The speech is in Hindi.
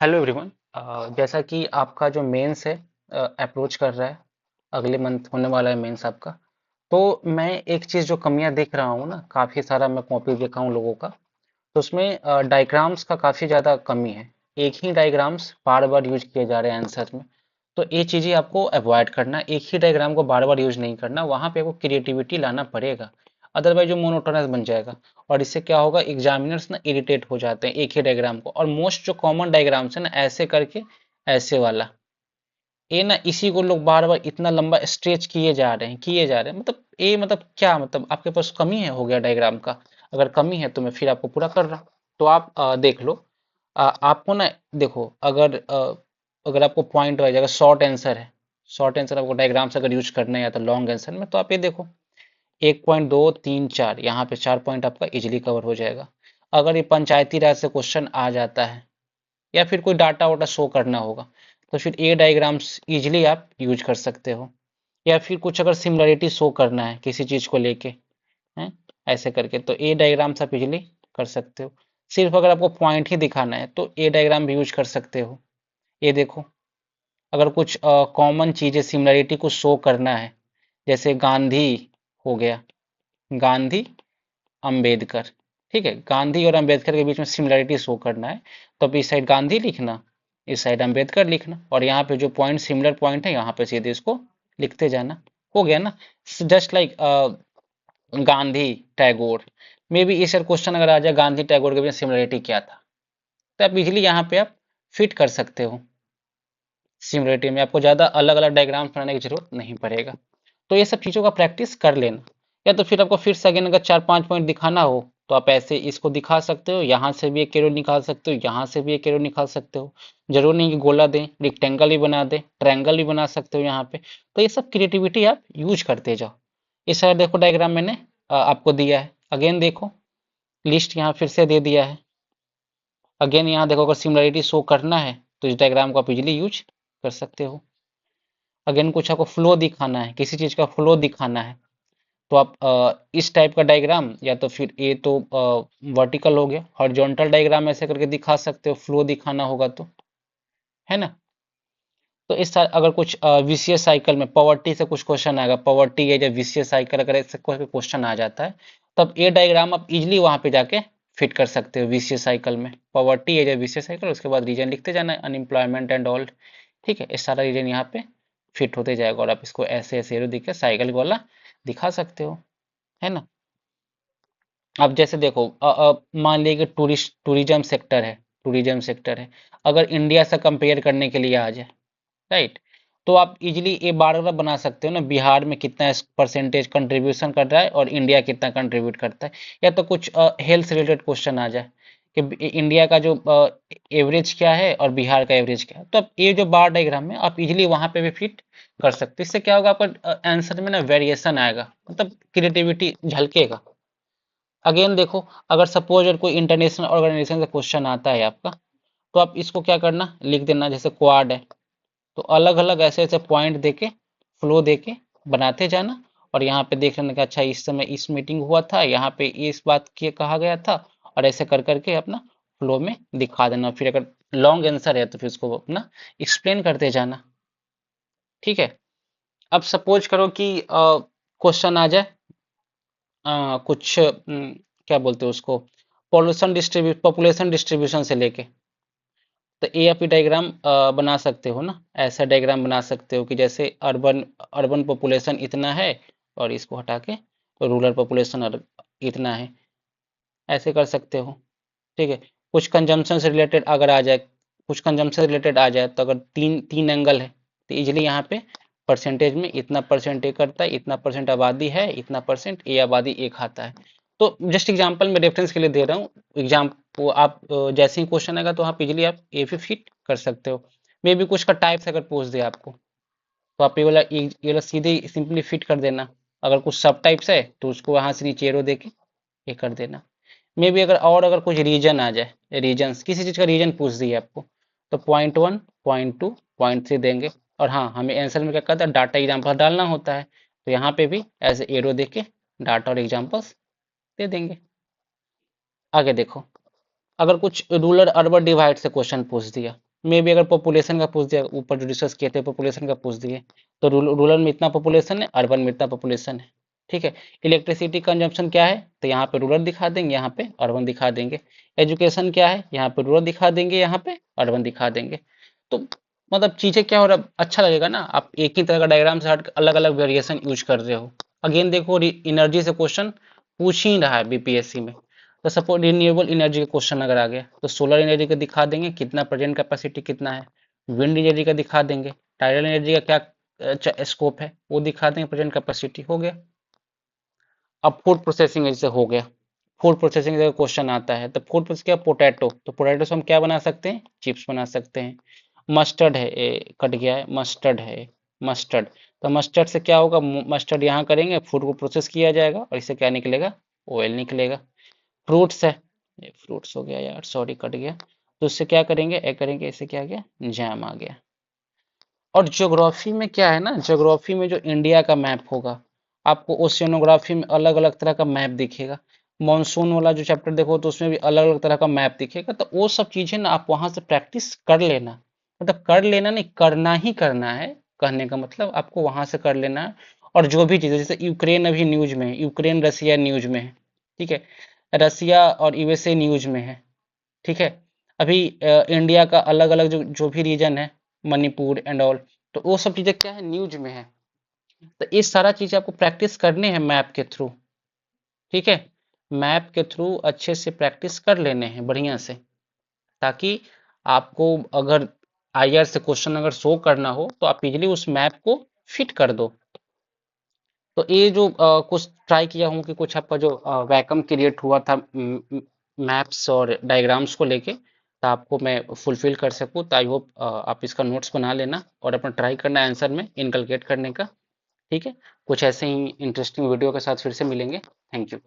Hello everyone. जैसा कि आपका जो मेंस है अप्रोच कर रहा है, अगले मंथ होने वाला है मेंस आपका। तो मैं एक चीज़ जो कमियां देख रहा हूँ ना, काफ़ी सारा मैं कॉपी देखा हूँ लोगों का। तो उसमें डायग्राम्स का काफ़ी ज़्यादा कमी है। एक ही डायग्राम्स बार बार यूज किए जा रहे हैं आंसर में। तो ये चीज़ें आपको अवॉइड करना, एक ही डायग्राम को बार बार यूज नहीं करना, वहाँ पे आपको क्रिएटिविटी लाना पड़ेगा। अदरवाइज जो मोनोटोनस बन जाएगा। और इससे क्या होगा, एग्जामिनर्स ना इरिटेट हो जाते हैं एक ही डायग्राम को। और मोस्ट जो कॉमन डायग्राम्स है ना, ऐसे करके ऐसे वाला, ये ना इसी को लोग बार बार इतना लंबा स्ट्रेच किए जा रहे हैं मतलब ये मतलब क्या, मतलब आपके पास कमी है हो गया डायग्राम का। अगर कमी है तो मैं फिर आपको पूरा कर रहा हूँ। तो आप देख लो। आपको ना, देखो, अगर आपको पॉइंट वाइज अगर शॉर्ट आंसर है, शॉर्ट आंसर आपको डायग्राम से अगर यूज करना है या तो लॉन्ग आंसर में, तो आप ये देखो, 1.2 3 4, यहाँ पे 4 पॉइंट आपका इजिली कवर हो जाएगा। अगर ये पंचायती राज से क्वेश्चन आ जाता है या फिर कोई डाटा वाटा शो करना होगा, तो फिर ए डायग्राम्स इजिली आप यूज कर सकते हो। या फिर कुछ अगर सिमिलरिटी शो करना है किसी चीज को लेके, हैं, ऐसे करके, तो ए डायग्राम्स आप इजिली कर सकते हो। सिर्फ अगर आपको पॉइंट ही दिखाना है तो ए डायग्राम भी यूज कर सकते हो। ये देखो, अगर कुछ कॉमन चीजें सिमिलरिटी को शो करना है, जैसे गांधी हो गया, गांधी अंबेडकर, ठीक है, गांधी और अंबेडकर के बीच में सिमिलरिटी शो करना है, तो अब इस साइड गांधी लिखना, इस साइड अंबेडकर लिखना, और यहाँ पे जो पॉइंट सिमिलर पॉइंट है यहाँ पे सीधे इसको लिखते जाना। हो गया ना। जस्ट लाइक गांधी टैगोर में भी इस क्वेश्चन अगर आ जाए गांधी टैगोर के बीच सिमिलरिटी क्या था, तो आप इजिली यहाँ पे आप फिट कर सकते हो। सिमिलरिटी में आपको ज्यादा अलग अलग डायग्राम बनाने की जरूरत नहीं पड़ेगा। तो ये सब चीज़ों का प्रैक्टिस कर लेना। या तो फिर आपको फिर से अगेन अगर 4 5 पॉइंट दिखाना हो, तो आप ऐसे इसको दिखा सकते हो, यहाँ से भी एक एरो निकाल सकते हो, यहाँ से भी एक एरो निकाल सकते हो। जरूर नहीं कि गोला दें, रेक्टेंगल भी बना दे, ट्रायंगल भी बना सकते हो यहाँ पे। तो ये सब क्रिएटिविटी आप यूज करते जाओ। इस साइड देखो डायग्राम मैंने आपको दिया है, अगेन देखो, लिस्ट यहाँ फिर से दे दिया है। अगेन यहाँ देखो, अगर सिमिलरिटी शो करना है तो इस डायग्राम को आप इजिली यूज कर सकते हो। अगेन कुछ आपको फ्लो दिखाना है, किसी चीज का फ्लो दिखाना है, तो आप इस टाइप का डायग्राम, या तो फिर ये तो वर्टिकल हो गया, हॉरिजॉन्टल डायग्राम ऐसे करके दिखा सकते हो, फ्लो दिखाना होगा तो, है ना। तो इस तरह अगर कुछ विशेष साइकिल में पॉवर्टी से कुछ क्वेश्चन आएगा, पॉवर्टी है या विशेष साइकिल, अगर ऐसे कोई क्वेश्चन आ जाता है, तब ये डायग्राम आप इजिली वहां पे जाके फिट कर सकते हो। विशेष साइकिल में पॉवर्टी है या विशेष साइकिल, उसके बाद रीजन लिखते जाना है, अनएम्प्लॉयमेंट एंड ऑल। ठीक है, ये सारा रीजन यहाँ पे फिट होते जाएगा, और आप इसको ऐसे ऐसे एरो दिखे साइकिल वाला दिखा सकते हो, है ना। अब जैसे देखो, मान लीजिए कि टूरिज्म सेक्टर है, टूरिज्म सेक्टर है, अगर इंडिया से कंपेयर करने के लिए आ जाए, राइट, तो आप इजीली ये बार बार बना सकते हो ना, बिहार में कितना परसेंटेज कंट्रीब्यूशन कर रहा है और इंडिया कितना कंट्रीब्यूट करता है। या तो कुछ हेल्थ रिलेटेड क्वेश्चन आ जाए कि इंडिया का जो एवरेज क्या है और बिहार का एवरेज क्या है, तो अब ये जो बार डायग्राम है आप इजीली वहां पे भी फिट कर सकते हो। इससे क्या होगा, आपका आंसर में ना वेरिएशन आएगा, मतलब क्रिएटिविटी झलकेगा। अगेन देखो, अगर सपोज अगर कोई इंटरनेशनल ऑर्गेनाइजेशन से क्वेश्चन आता है आपका, तो आप इसको क्या करना, लिख देना, जैसे क्वाड है, तो अलग अलग ऐसे ऐसे पॉइंट देके, फ्लो देके बनाते जाना। और यहाँ पे देख लेना कि अच्छा इस समय इस मीटिंग हुआ था, यहाँ पे इस बात की कहा गया था, और ऐसे कर करके अपना फ्लो में दिखा देना। फिर अगर लॉन्ग आंसर है तो फिर उसको अपना एक्सप्लेन करते जाना। ठीक है। अब सपोज करो कि क्वेश्चन आ जाए कुछ क्या बोलते हैं उसको, पॉपुलेशन डिस्ट्रीब्यूशन से लेके, तो एएपी डायग्राम बना सकते हो ना। ऐसा डायग्राम बना सकते हो कि जैसे अर्बन अर्बन पॉपुलेशन इतना है, और इसको हटा के रूरल पॉपुलेशन इतना है, ऐसे कर सकते हो। ठीक है। कुछ कंजम्पशन से रिलेटेड अगर आ जाए, कुछ कंजम्पशन से रिलेटेड आ जाए, तो अगर तीन तीन एंगल है, तो इजिली यहाँ पे परसेंटेज में इतना परसेंट ये करता है, इतना परसेंट आबादी है, इतना परसेंट ये आबादी ये खाता है। तो जस्ट एग्जांपल में रेफरेंस के लिए दे रहा हूँ एग्जाम, वो आप जैसे ही क्वेश्चन आएगा तो आप इजिली आप ये भी फिट कर सकते हो। मे भी कुछ का टाइप्स अगर पूछ दे आपको, तो आप ये वाला सीधे सिंपली फिट कर देना। अगर कुछ सब टाइप्स है तो उसको वहां से नीचे एरो देके ये कर देना। मे भी अगर और अगर कुछ रीजन आ जाए, रीजन किसी चीज का रीजन पूछ दिए आपको, तो .1 .2 .3 देंगे। और हाँ, हमें आंसर में क्या कहता है, डाटा एग्जाम्पल डालना होता है, तो यहाँ पे भी एज एरो देके डाटा और एग्जाम्पल्स दे देंगे। आगे देखो, अगर कुछ रूरल अर्बन डिवाइड से क्वेश्चन पूछ दिया, मे भी अगर पॉपुलेशन का पूछ दिया, ऊपर जो डिस्कस किए थे पॉपुलेशन का पूछ दिए, तो रूरल में इतना पॉपुलेशन है, अर्बन में इतना पॉपुलेशन है। ठीक है, इलेक्ट्रिसिटी कंजम्पशन क्या है, तो यहाँ पे रूरल दिखा देंगे, यहाँ पे अर्बन दिखा देंगे। एजुकेशन क्या है, यहाँ पे रूरल दिखा देंगे, यहाँ पे अर्बन दिखा देंगे। तो मतलब चीजें क्या हो रहा, अच्छा लगेगा ना, आप एक ही तरह का डायग्राम से हट अलग अलग वेरिएशन यूज कर रहे हो। अगेन देखो, एनर्जी से क्वेश्चन पूछ ही रहा है बीपीएससी में। तो सपोज रिन्यूएबल एनर्जी का क्वेश्चन अगर आ गया, तो सोलर एनर्जी का दिखा देंगे कितना प्रेजेंट कैपेसिटी कितना है, विंड एनर्जी का दिखा देंगे, टाइडल एनर्जी का क्या स्कोप है वो दिखा देंगे, प्रेजेंट कैपेसिटी हो गया। अब फूड प्रोसेसिंग जैसे हो गया, फूड प्रोसेसिंग का क्वेश्चन आता है, तो फूड प्रोसेस क्या, पोटैटो, तो पोटैटो से हम क्या बना सकते हैं, चिप्स बना सकते हैं। मस्टर्ड है, कट गया है, मस्टर्ड है, मस्टर्ड, तो मस्टर्ड से क्या होगा, मस्टर्ड यहाँ करेंगे, फूड को प्रोसेस किया जाएगा और इससे क्या निकलेगा, ऑयल निकलेगा। फ्रूट्स है, ये फ्रूट्स हो गया यार, सॉरी कट गया, तो इससे क्या करेंगे, ए करेंगे, इससे क्या आ गया, जैम आ गया। और ज्योग्राफी में क्या है ना, ज्योग्राफी में जो इंडिया का मैप होगा, आपको ओशियनोग्राफी में अलग अलग तरह का मैप दिखेगा। मॉनसून वाला जो चैप्टर देखो तो उसमें भी अलग अलग तरह का मैप दिखेगा, तो वो सब चीजें ना आप वहां से प्रैक्टिस कर लेना, मतलब कर लेना नहीं, करना ही करना है। कहने का मतलब आपको वहां से कर लेना है। और जो भी चीजें, जैसे यूक्रेन अभी न्यूज में है, यूक्रेन रसिया न्यूज में है, ठीक है, रसिया और यूएसए न्यूज में है, ठीक है। अभी इंडिया का अलग अलग जो जो भी रीजन है, मणिपुर एंड ऑल, तो वो सब चीजें क्या है, न्यूज में है। तो ये सारा चीज आपको प्रैक्टिस करने हैं मैप के थ्रू, ठीक है, मैप के थ्रू अच्छे से प्रैक्टिस कर लेने हैं बढ़िया से, ताकि आपको अगर आईआर से क्वेश्चन अगर शो करना हो तो आप इजीली उस मैप को फिट कर दो। तो ये जो कुछ ट्राई किया हूँ कि कुछ आपका जो वैकम क्रिएट हुआ था मैप्स और डायग्राम्स को लेके, तो आपको मैं फुलफिल कर सकूँ, तो आई होप आप इसका नोट्स बना लेना और अपना ट्राई करना आंसर में इनकलकेट करने का। ठीक है, कुछ ऐसे ही इंटरेस्टिंग वीडियो के साथ फिर से मिलेंगे। Thank you.